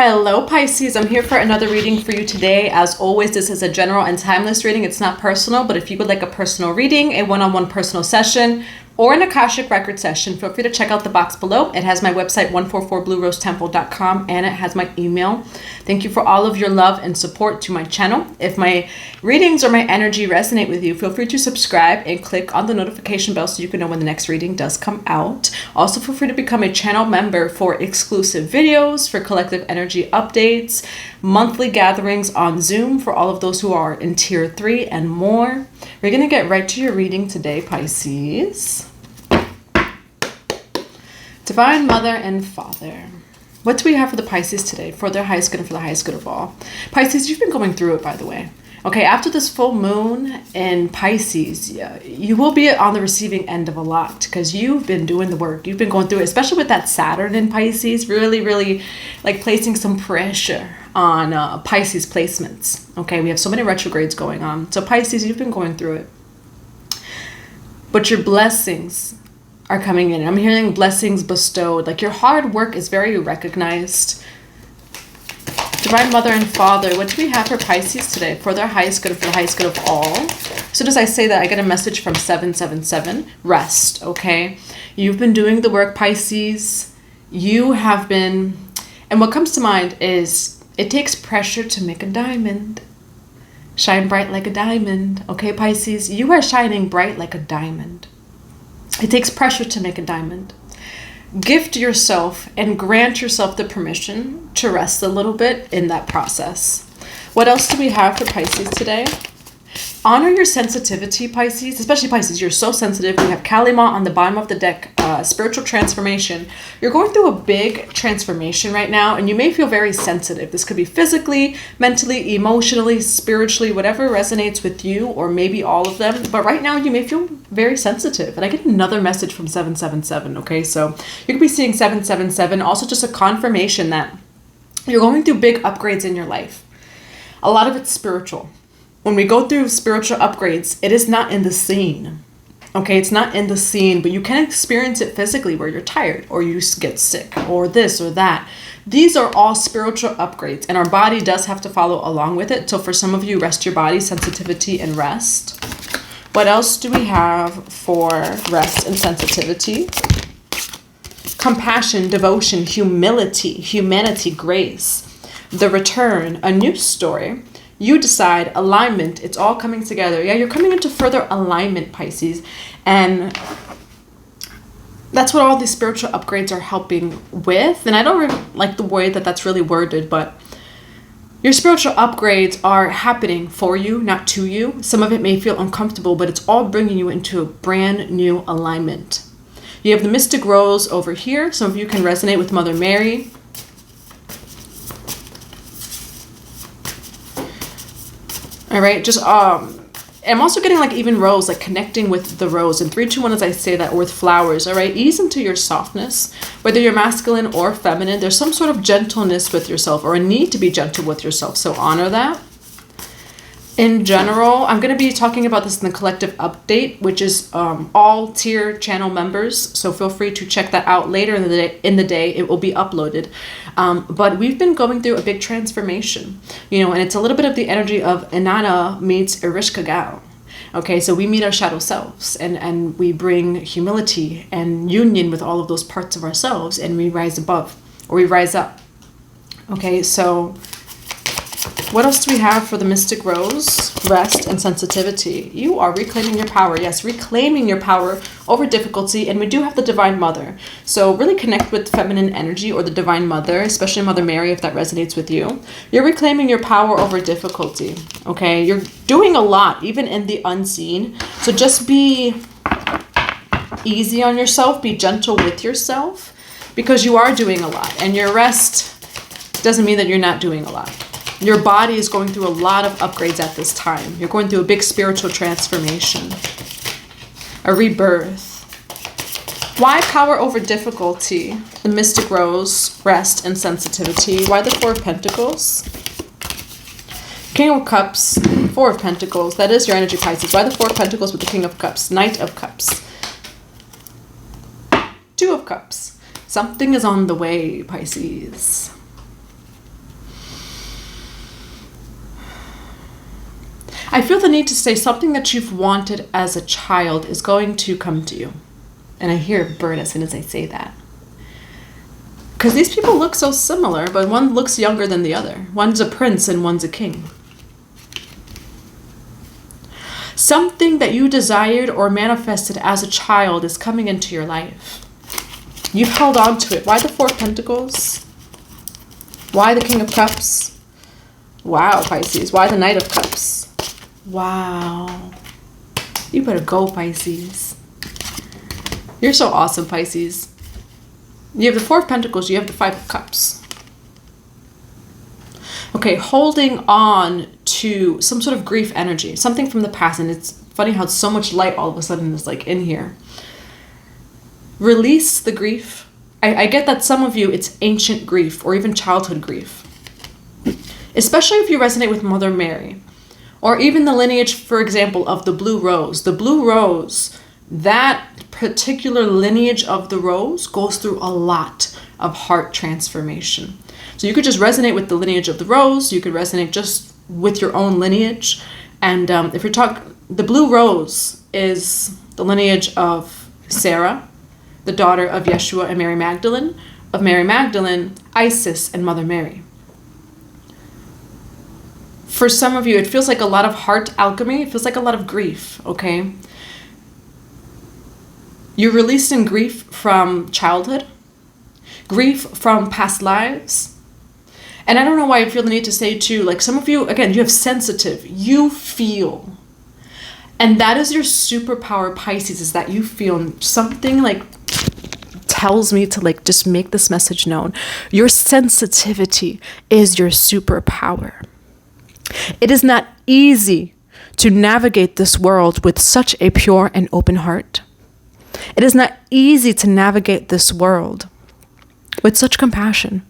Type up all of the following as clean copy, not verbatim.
Hello Pisces, I'm here for another reading for you today. As always, this is a general and timeless reading. It's not personal, but if you would like a personal reading, a one-on-one personal session, or an Akashic record session, feel free to check out the box below. It has my website 144bluerosetemple.com and it has my email. Thank you for all of your love and support to my channel. If my readings or my energy resonate with you, feel free to subscribe and click on the notification bell so you can know when the next reading does come out. Also, feel free to become a channel member for exclusive videos, for collective energy updates, monthly gatherings on Zoom for all of those who are in tier 3 and more. We're going to get right to your reading today, Pisces. Divine Mother and Father. What do we have for the Pisces today? For their highest good and for the highest good of all. Pisces, you've been going through it, by the way. Okay, after this full moon in Pisces, you will be on the receiving end of a lot because you've been doing the work. You've been going through it, especially with that Saturn in Pisces, really like placing some pressure on Pisces placements. Okay, we have so many retrogrades going on. So Pisces, you've been going through it. But your blessings are coming in. I'm hearing blessings bestowed. Like your hard work is very recognized. Divine Mother and Father, what do we have for Pisces today? For their highest good and for the highest good of all. As soon as I say that, I get a message from 777. Rest, okay? You've been doing the work, Pisces. You have been... And what comes to mind is it takes pressure to make a diamond. Shine bright like a diamond. Okay, Pisces? You are shining bright like a diamond. It takes pressure to make a diamond. Gift yourself and grant yourself the permission to rest a little bit in that process. What else do we have for Pisces today? Honor your sensitivity, Pisces, especially Pisces. You're so sensitive. We have Kalima on the bottom of the deck, spiritual transformation. You're going through a big transformation right now, and you may feel very sensitive. This could be physically, mentally, emotionally, spiritually, whatever resonates with you, or maybe all of them. But right now, you may feel very sensitive. And I get another message from 777, okay? So you could be seeing 777, also just a confirmation that you're going through big upgrades in your life. A lot of it's spiritual. When we go through spiritual upgrades, it is not in the scene. Okay, it's not in the scene, but you can experience it physically where you're tired or you get sick or this or that. These are all spiritual upgrades and our body does have to follow along with it. So for some of you, rest your body, sensitivity and rest. What else do we have for rest and sensitivity? Compassion, devotion, humility, humanity, grace, the return, a new story. You decide, alignment, it's all coming together. Yeah, you're coming into further alignment, Pisces. And that's what all these spiritual upgrades are helping with. And I don't like the way that that's really worded, but your spiritual upgrades are happening for you, not to you. Some of it may feel uncomfortable, but it's all bringing you into a brand new alignment. You have the Mystic Rose over here. Some of you can resonate with Mother Mary. All right, just I'm also getting like even rose, like connecting with the rose. And 3, 2, 1 as I say that, or with flowers. All right, ease into your softness, whether you're masculine or feminine. There's some sort of gentleness with yourself or a need to be gentle with yourself. So honor that. In general, I'm going to be talking about this in the collective update, which is all tier channel members. So feel free to check that out later in the day. It will be uploaded. But we've been going through a big transformation, you know, and it's a little bit of the energy of Inanna meets Erishkigal. Okay, so we meet our shadow selves and we bring humility and union with all of those parts of ourselves and we rise above or we rise up. Okay, so what else do we have for the Mystic Rose? Rest and sensitivity. You are reclaiming your power. Yes, reclaiming your power over difficulty. And we do have the Divine Mother. So really connect with feminine energy or the Divine Mother, especially Mother Mary, if that resonates with you. You're reclaiming your power over difficulty. Okay, you're doing a lot, even in the unseen. So just be easy on yourself. Be gentle with yourself because you are doing a lot. And your rest doesn't mean that you're not doing a lot. Your body is going through a lot of upgrades at this time. You're going through a big spiritual transformation, a rebirth. Why power over difficulty? The Mystic Rose, rest and sensitivity. Why the 4 of Pentacles? King of Cups, 4 of Pentacles. That is your energy, Pisces. Why the 4 of Pentacles with the King of Cups? Knight of Cups. 2 of Cups. Something is on the way, Pisces. I feel the need to say something that you've wanted as a child is going to come to you. And I hear a bird as soon as I say that. Because these people look so similar, but one looks younger than the other. One's a prince and one's a king. Something that you desired or manifested as a child is coming into your life. You've held on to it. Why the Four of Pentacles? Why the King of Cups? Wow, Pisces. Why the Knight of Cups? Wow. You better go, Pisces. You're so awesome, Pisces. You have the Four of Pentacles, you have the Five of Cups. Okay, holding on to some sort of grief energy, something from the past, and it's funny how so much light all of a sudden is like in here. Release the grief. I get that some of you, it's ancient grief or even childhood grief. Especially if you resonate with Mother Mary, or even the lineage, for example, of the blue rose. The blue rose, that particular lineage of the rose goes through a lot of heart transformation. So you could just resonate with the lineage of the rose. You could resonate just with your own lineage. And if you're talking, the blue rose is the lineage of Sarah, the daughter of Yeshua and Mary Magdalene, of Mary Magdalene, Isis, and Mother Mary. For some of you, it feels like a lot of heart alchemy. It feels like a lot of grief, okay? You're releasing grief from childhood, grief from past lives. And I don't know why I feel the need to say too, like some of you, again, you have sensitive, you feel. And that is your superpower, Pisces, is that you feel. Something like tells me to like just make this message known. Your sensitivity is your superpower. It is not easy to navigate this world with such a pure and open heart. It is not easy to navigate this world with such compassion.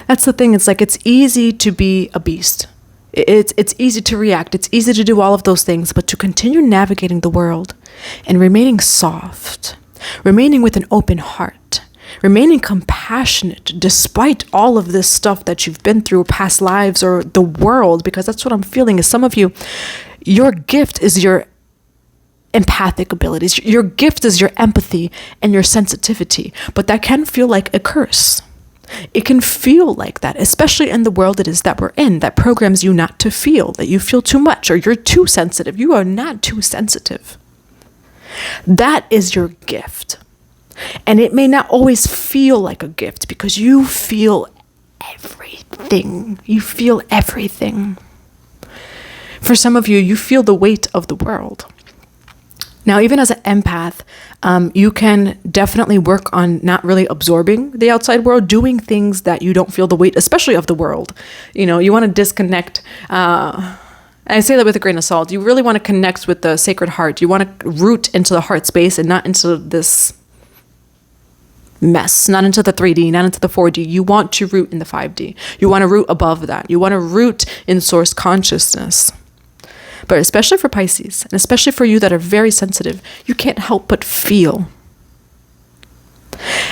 That's the thing. It's like it's easy to be a beast. It's easy to react. It's easy to do all of those things, but to continue navigating the world and remaining soft, remaining with an open heart, remaining compassionate despite all of this stuff that you've been through, past lives or the world, because that's what I'm feeling is some of you, your gift is your empathic abilities. Your gift is your empathy and your sensitivity, but that can feel like a curse. It can feel like that, especially in the world it is that we're in, that programs you not to feel, that you feel too much or you're too sensitive. You are not too sensitive. That is your gift. And it may not always feel like a gift because you feel everything. You feel everything. For some of you, you feel the weight of the world. Now, even as an empath, you can definitely work on not really absorbing the outside world, doing things that you don't feel the weight, especially of the world. You know, you want to disconnect. And I say that with a grain of salt. You really want to connect with the Sacred Heart. You want to root into the heart space and not into this mess, not into the 3D, not into the 4D. You want to root in the 5D. You want to root above that. You want to root in source consciousness. But especially for Pisces, and especially for you that are very sensitive, you can't help but feel.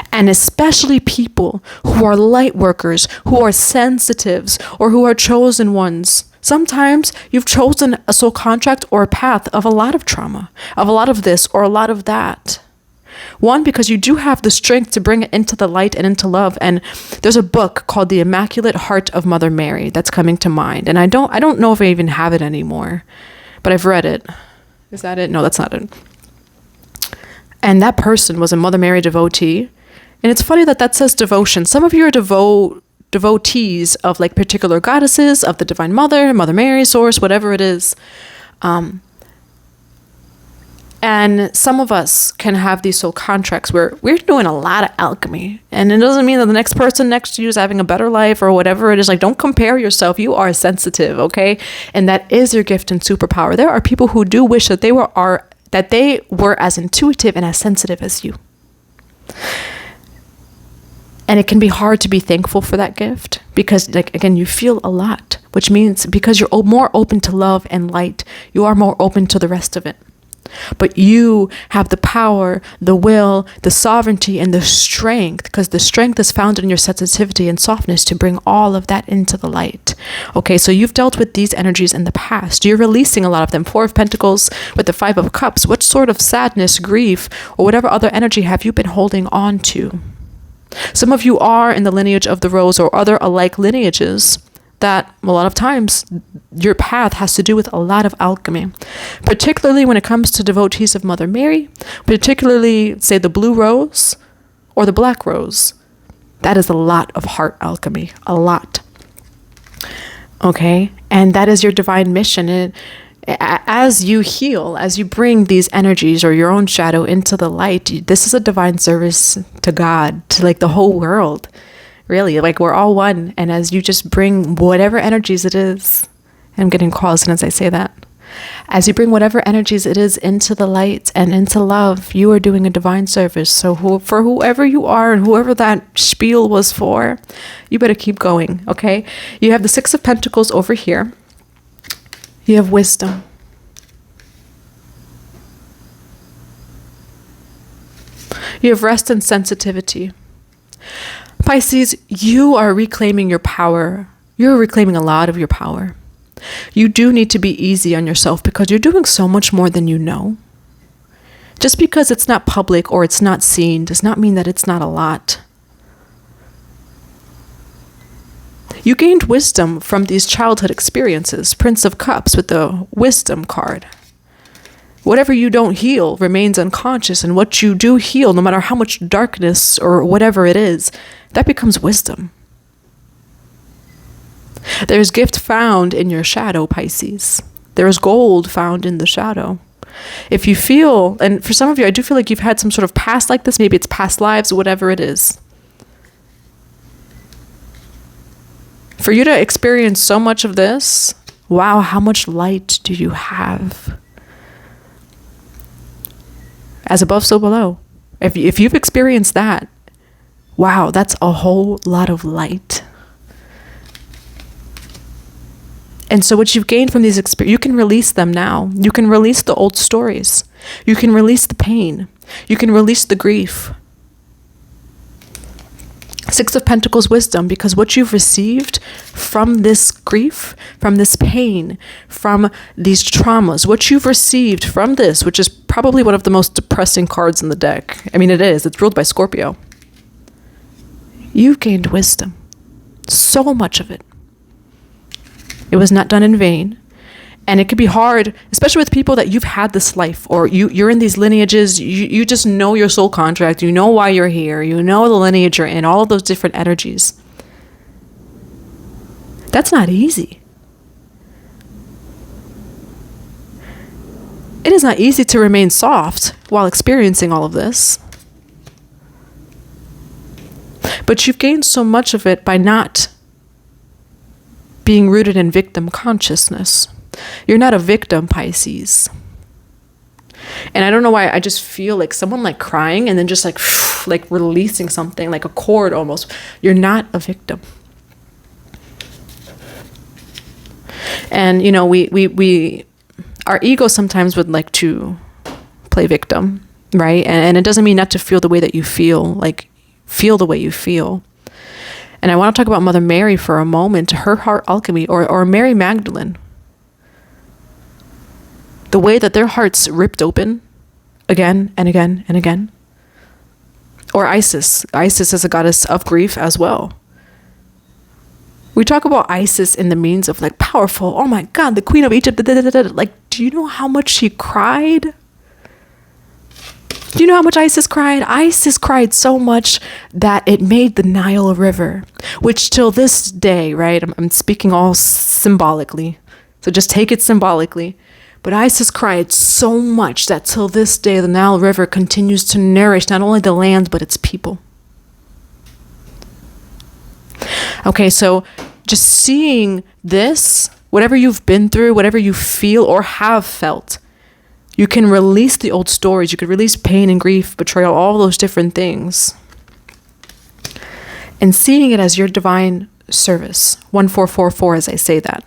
And especially people who are light workers, who are sensitives, or who are chosen ones. Sometimes you've chosen a soul contract or a path of a lot of trauma, of a lot of this or a lot of that. One, because you do have the strength to bring it into the light and into love. And there's a book called The Immaculate Heart of Mother Mary that's coming to mind. And I don't know if I even have it anymore, but I've read it. Is that it? No, that's not it. And that person was a Mother Mary devotee. And it's funny that says devotion. Some of you are devotees of like particular goddesses, of the Divine Mother, Mother Mary, Source, whatever it is. And some of us can have these soul contracts where we're doing a lot of alchemy. And it doesn't mean that the next person next to you is having a better life or whatever it is. Like, don't compare yourself. You are sensitive, okay? And that is your gift and superpower. There are people who do wish that they were as intuitive and as sensitive as you. And it can be hard to be thankful for that gift because, like, again, you feel a lot, which means because you're more open to love and light, you are more open to the rest of it. But you have the power, the will, the sovereignty, and the strength, because the strength is found in your sensitivity and softness to bring all of that into the light. Okay, so you've dealt with these energies in the past. You're releasing a lot of them. 4 of Pentacles with the 5 of Cups. What sort of sadness, grief, or whatever other energy have you been holding on to? Some of you are in the lineage of the Rose or other alike lineages that a lot of times your path has to do with a lot of alchemy, particularly when it comes to devotees of Mother Mary, particularly say the blue rose or the black rose. That is a lot of heart alchemy, a lot. Okay, and that is your divine mission. And as you heal, as you bring these energies or your own shadow into the light, this is a divine service to God, to like the whole world. Really, like we're all one. And as you just bring whatever energies it is, I'm getting calls as I say that. As you bring whatever energies it is into the light and into love, you are doing a divine service. So for whoever you are and whoever that spiel was for, you better keep going, okay? You have the 6 of Pentacles over here. You have wisdom. You have rest and sensitivity. Pisces, you are reclaiming your power. You're reclaiming a lot of your power. You do need to be easy on yourself because you're doing so much more than you know. Just because it's not public or it's not seen does not mean that it's not a lot. You gained wisdom from these childhood experiences. Prince of Cups with the wisdom card. Whatever you don't heal remains unconscious, and what you do heal, no matter how much darkness or whatever it is, that becomes wisdom. There's gift found in your shadow, Pisces. There's gold found in the shadow. If you feel, and for some of you, I do feel like you've had some sort of past like this, maybe it's past lives, whatever it is. For you to experience so much of this, wow, how much light do you have? As above, so below. If you've experienced that, wow, that's a whole lot of light. And so what you've gained from these experiences, you can release them now. You can release the old stories. You can release the pain. You can release the grief. 6 of Pentacles wisdom, because what you've received from this grief, from this pain, from these traumas, what you've received from this, which is probably one of the most depressing cards in the deck. I mean, it is. It's ruled by Scorpio. You've gained wisdom. So much of it. It was not done in vain. And it could be hard, especially with people that you've had this life, or you're in these lineages, you just know your soul contract, you know why you're here, you know the lineage you're in, all of those different energies. That's not easy. It is not easy to remain soft while experiencing all of this. But you've gained so much of it by not being rooted in victim consciousness. You're not a victim, Pisces. And I don't know why, I just feel like someone like crying and then just like releasing something, like a cord almost. You're not a victim. And, you know, we our ego sometimes would like to play victim, right? And it doesn't mean not to feel the way that you feel, like feel the way you feel. And I want to talk about Mother Mary for a moment, her heart alchemy, or Mary Magdalene. The way that their hearts ripped open again and again and again. Or Isis. Isis is a goddess of grief as well. We talk about Isis in the means of like powerful, oh my God, the Queen of Egypt. Like, do you know how much she cried? Do you know how much Isis cried? Isis cried so much that it made the Nile River, which till this day, right? I'm speaking all symbolically. So just take it symbolically. But Isis cried so much that till this day, the Nile River continues to nourish not only the land, but its people. Okay, so just seeing this, whatever you've been through, whatever you feel or have felt, you can release the old stories. You could release pain and grief, betrayal, all those different things. And seeing it as your divine service. 1444 as I say that.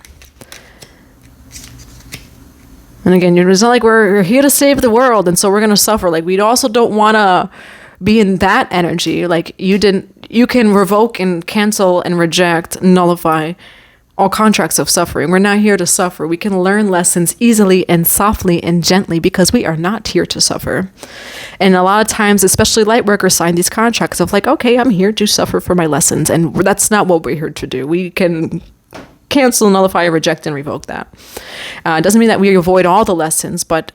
And again, it's not like we're here to save the world and so we're going to suffer. Like, we also don't want to be in that energy. Like, you can revoke and cancel and reject, nullify all contracts of suffering. We're not here to suffer. We can learn lessons easily and softly and gently because we are not here to suffer. And a lot of times, especially light workers sign these contracts of like, okay, I'm here to suffer for my lessons. And that's not what we're here to do. We can cancel, nullify, reject, and revoke that. It doesn't mean that we avoid all the lessons, but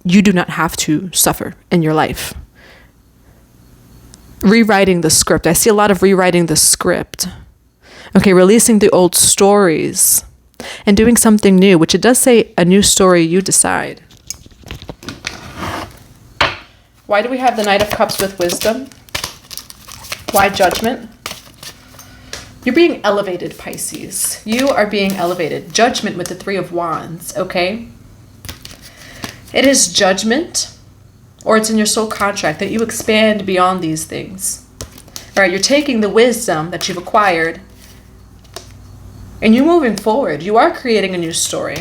you do not have to suffer in your life. Rewriting the script. I see a lot of rewriting the script. Okay, releasing the old stories and doing something new, which it does say a new story, you decide. Why do we have the Knight of Cups with wisdom? Why judgment? You're being elevated, Pisces. You are being elevated. Judgment with the Three of Wands, okay? It is judgment, or it's in your soul contract that you expand beyond these things. All right, you're taking the wisdom that you've acquired and you're moving forward. You are creating a new story.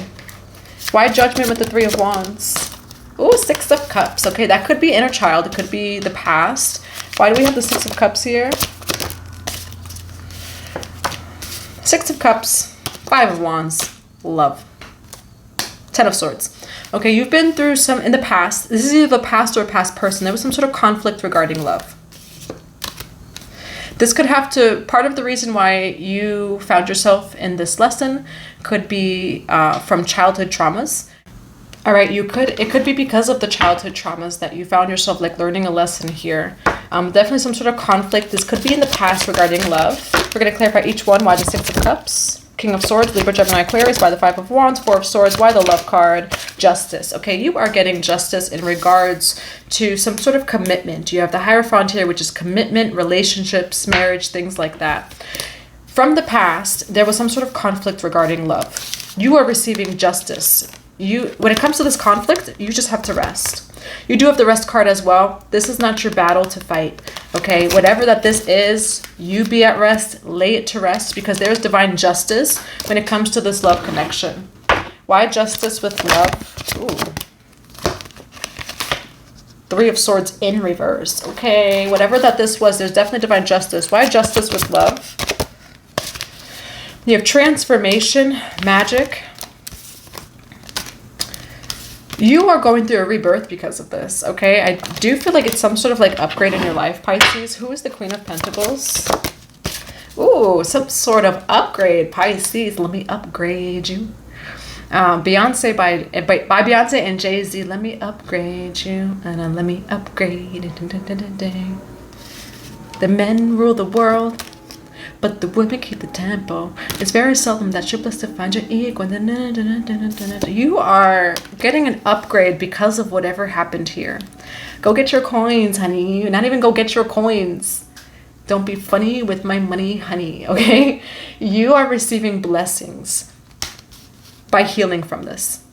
Why judgment with the Three of Wands? Oh, Six of Cups. Okay, that could be inner child. It could be the past. Why do we have the Six of Cups here? Six of Cups, Five of Wands, love. Ten of Swords. Okay, you've been through some in the past. This is either the past or a past person. There was some sort of conflict regarding love. This could have to, part of the reason why you found yourself in this lesson could be from childhood traumas. All right, it could be because of the childhood traumas that you found yourself like learning a lesson here. Definitely some sort of conflict. This could be in the past regarding love. We're going to clarify each one. Why the Six of Cups? King of Swords, Libra, Gemini, Aquarius. Why the Five of Wands? Four of Swords. Why the Love card? Justice. Okay, you are getting justice in regards to some sort of commitment. You have the Hierophant here, which is commitment, relationships, marriage, things like that. From the past, there was some sort of conflict regarding love. You are receiving justice. When it comes to this conflict, you just have to rest. You do have the Rest card as well. This is not your battle to fight, okay? Whatever that this is, you be at rest, lay it to rest, because there's divine justice when it comes to this love connection. Why justice with love? Ooh. Three of Swords in reverse, okay? Whatever that this was, there's definitely divine justice. Why justice with love? You have transformation, magic. You are going through a rebirth because of this, okay? I do feel like it's some sort of like upgrade in your life, Pisces. Who is the Queen of Pentacles? Ooh, some sort of upgrade, Pisces. Let me upgrade you. Beyonce by Beyonce and Jay-Z. Let me upgrade you. And let me upgrade it. The men rule the world, but the women keep the tempo. It's very seldom that you're blessed to find your equal. You are getting an upgrade because of whatever happened here. Go get your coins, honey. Not even go get your coins. Don't be funny with my money, honey, okay? You are receiving blessings by healing from this.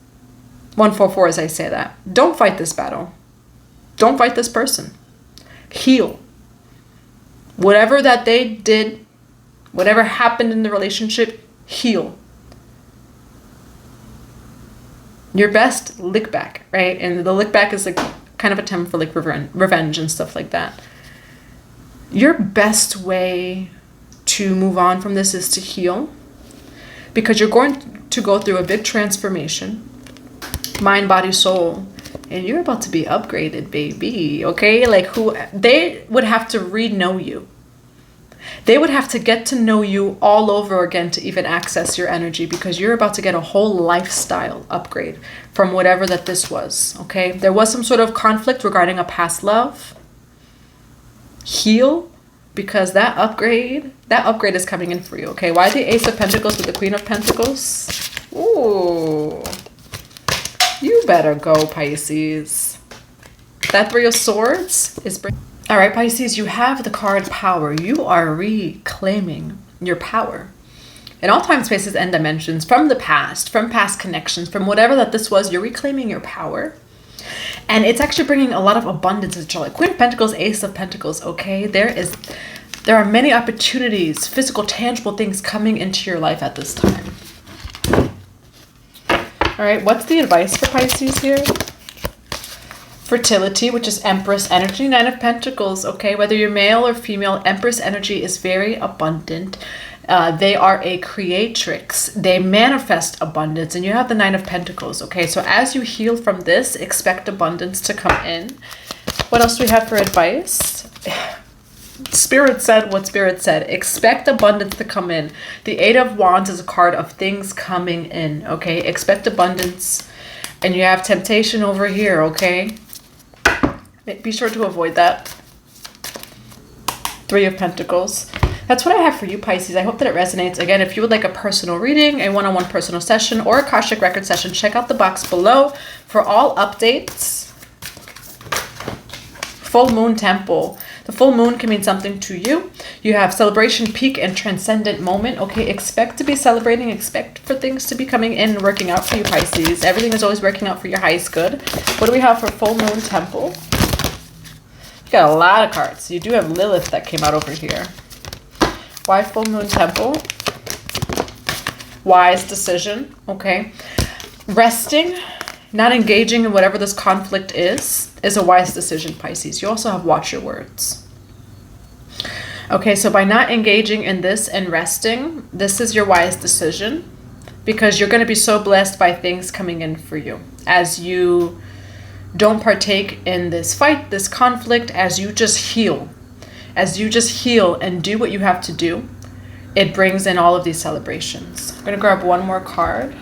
144 as I say that. Don't fight this battle. Don't fight this person. Heal. Whatever that they did, whatever happened in the relationship, heal. Your best lick back, right? And the lick back is like kind of a term for like revenge and stuff like that. Your best way to move on from this is to heal, because you're going to go through a big transformation, mind, body, soul, and you're about to be upgraded, baby, okay? Like they would have to re-know you. They would have to get to know you all over again to even access your energy, because you're about to get a whole lifestyle upgrade from whatever that this was, okay? There was some sort of conflict regarding a past love. Heal, because that upgrade is coming in for you, okay? Why the Ace of Pentacles with the Queen of Pentacles? Ooh. You better go, Pisces. That Three of Swords is... All right, Pisces, you have the card Power. You are reclaiming your power in all time, spaces, and dimensions from the past, from past connections, from whatever that this was. You're reclaiming your power. And it's actually bringing a lot of abundance into your life. Queen of Pentacles, Ace of Pentacles, okay? There are many opportunities, physical, tangible things coming into your life at this time. All right, what's the advice for Pisces here? Fertility, which is Empress energy, Nine of Pentacles, okay? Whether you're male or female, Empress energy is very abundant. They are a creatrix. They manifest abundance, and you have the Nine of Pentacles, okay? So as you heal from this, expect abundance to come in. What else do we have for advice? Spirit said what Spirit said. Expect abundance to come in. The Eight of Wands is a card of things coming in, okay? Expect abundance. And you have temptation over here, okay? Be sure to avoid that. Three of Pentacles. That's what I have for you, Pisces. I hope that it resonates. Again, if you would like a personal reading, a one-on-one personal session, or a Akashic record session, check out the box below for all updates. Full Moon Temple. The full moon can mean something to you. You have celebration, peak, and transcendent moment. Okay, expect to be celebrating. Expect for things to be coming in and working out for you, Pisces. Everything is always working out for your highest good. What do we have for full moon temple? You got a lot of cards. You do have Lilith that came out over here. Why full moon temple? Wise decision. Okay. Resting, not engaging in whatever this conflict is a wise decision, Pisces. You also have watch your words. Okay, so by not engaging in this and resting, this is your wise decision, because you're going to be so blessed by things coming in for you as you don't partake in this fight, this conflict, as you just heal. As you just heal and do what you have to do, it brings in all of these celebrations. I'm going to grab one more card.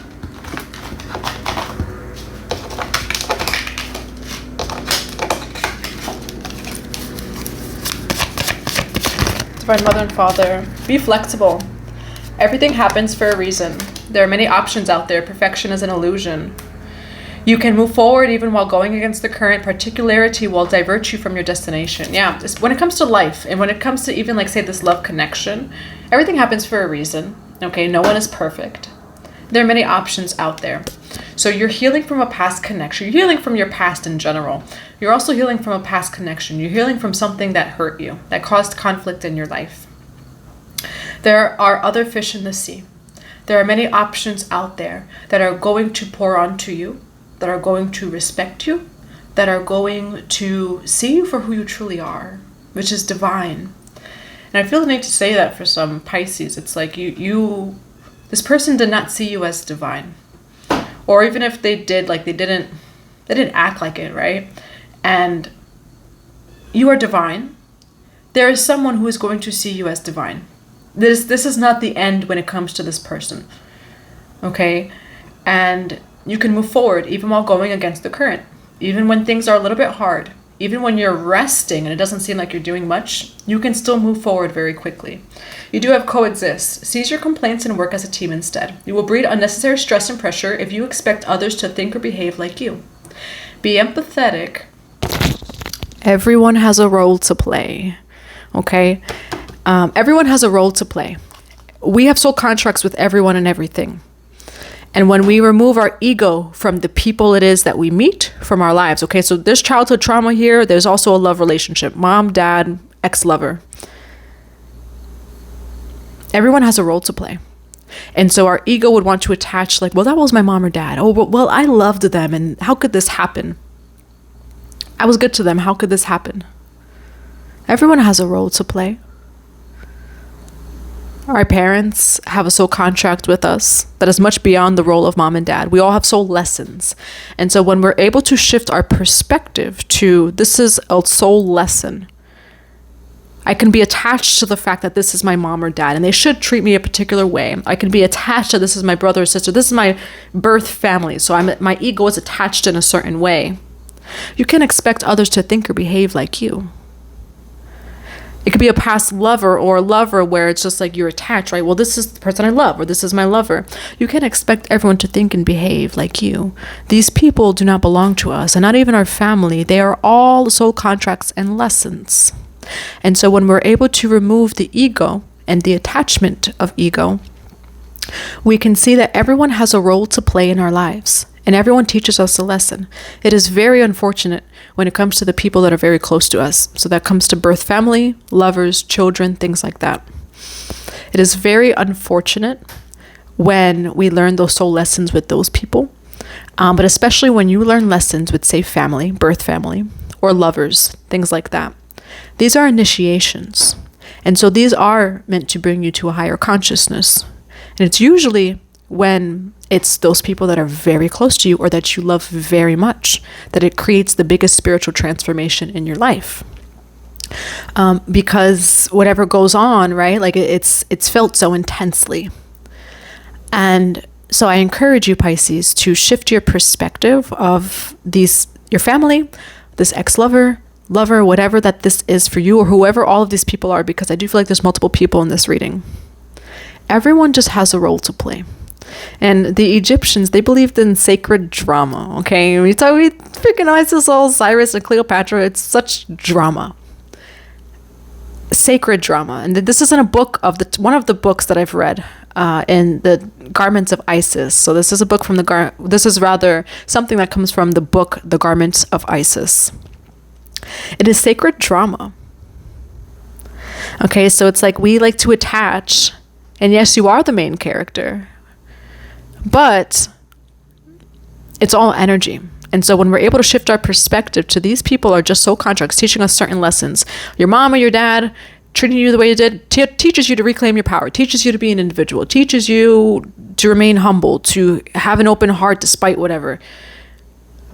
Divine Mother and Father, be flexible. Everything happens for a reason. There are many options out there. Perfection is an illusion. You can move forward even while going against the current. Particularity will divert you from your destination. Yeah, when it comes to life, and when it comes to even, like, say, this love connection, everything happens for a reason. Okay, no one is perfect. There are many options out there. So you're healing from a past connection. You're healing from your past in general. You're also healing from a past connection. You're healing from something that hurt you, that caused conflict in your life. There are other fish in the sea. There are many options out there that are going to pour onto you, that are going to respect you, that are going to see you for who you truly are, which is divine. And I feel the need to say that for some Pisces. It's like this person did not see you as divine. Or even if they did, like they didn't act like it, right? And you are divine. There is someone who is going to see you as divine. This is not the end when it comes to this person. Okay? And you can move forward even while going against the current. Even when things are a little bit hard. Even when you're resting and it doesn't seem like you're doing much, you can still move forward very quickly. You do have coexist. Seize your complaints and work as a team instead. You will breed unnecessary stress and pressure if you expect others to think or behave like you. Be empathetic. Everyone has a role to play. Okay? Everyone has a role to play. We have soul contracts with everyone and everything. And when we remove our ego from the people it is that we meet from our lives, okay, so there's childhood trauma here. There's also a love relationship. Mom, dad, ex-lover. Everyone has a role to play. And so our ego would want to attach, like, well, that was my mom or dad. Oh, well, I loved them. And how could this happen? I was good to them. How could this happen? Everyone has a role to play. Our parents have a soul contract with us that is much beyond the role of mom and dad. We all have soul lessons. And so when we're able to shift our perspective to this is a soul lesson, I can be attached to the fact that this is my mom or dad and they should treat me a particular way. I can be attached to this is my brother or sister. This is my birth family. So my ego is attached in a certain way. You can't expect others to think or behave like you. It could be a past lover or a lover where it's just like you're attached, right? Well, this is the person I love, or this is my lover. You can't expect everyone to think and behave like you. These people do not belong to us, and not even our family. They are all soul contracts and lessons. And so when we're able to remove the ego and the attachment of ego, we can see that everyone has a role to play in our lives. And everyone teaches us a lesson. It is very unfortunate when it comes to the people that are very close to us. So that comes to birth family, lovers, children, things like that. It is very unfortunate when we learn those soul lessons with those people. But especially when you learn lessons with, say, family, birth family, or lovers, things like that. These are initiations. And so these are meant to bring you to a higher consciousness. And it's usually when it's those people that are very close to you or that you love very much that it creates the biggest spiritual transformation in your life. Because whatever goes on, right? Like it's felt so intensely. And so I encourage you, Pisces, to shift your perspective of your family, this ex-lover, lover, whatever that this is for you, or whoever all of these people are, because I do feel like there's multiple people in this reading. Everyone just has a role to play. And the Egyptians, they believed in sacred drama, okay? We freaking Isis, Osiris, and Cleopatra, it's such drama. Sacred drama. And this is in a book of one of the books that I've read in the Garments of Isis. So this is a book from this is rather something that comes from the book, The Garments of Isis. It is sacred drama. Okay, so it's like we like to attach, and yes, you are the main character, but it's all energy. And so when we're able to shift our perspective to these people are just soul contracts teaching us certain lessons. Your mom or your dad treating you the way you did teaches you to reclaim your power, teaches you to be an individual, teaches you to remain humble, to have an open heart despite whatever.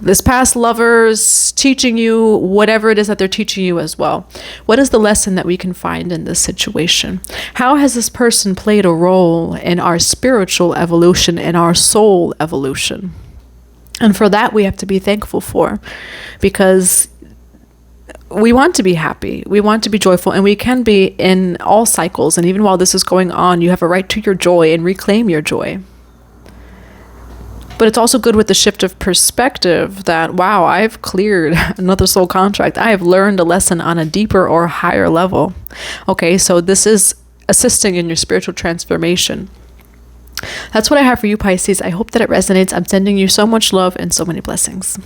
This past lovers teaching you whatever it is that they're teaching you as well. What is the lesson that we can find in this situation? How has this person played a role in our spiritual evolution, in our soul evolution? And for that, we have to be thankful for, because we want to be happy. We want to be joyful, and we can be in all cycles. And even while this is going on, you have a right to your joy and reclaim your joy. But it's also good with the shift of perspective that, wow, I've cleared another soul contract. I have learned a lesson on a deeper or higher level. Okay, so this is assisting in your spiritual transformation. That's what I have for you, Pisces. I hope that it resonates. I'm sending you so much love and so many blessings.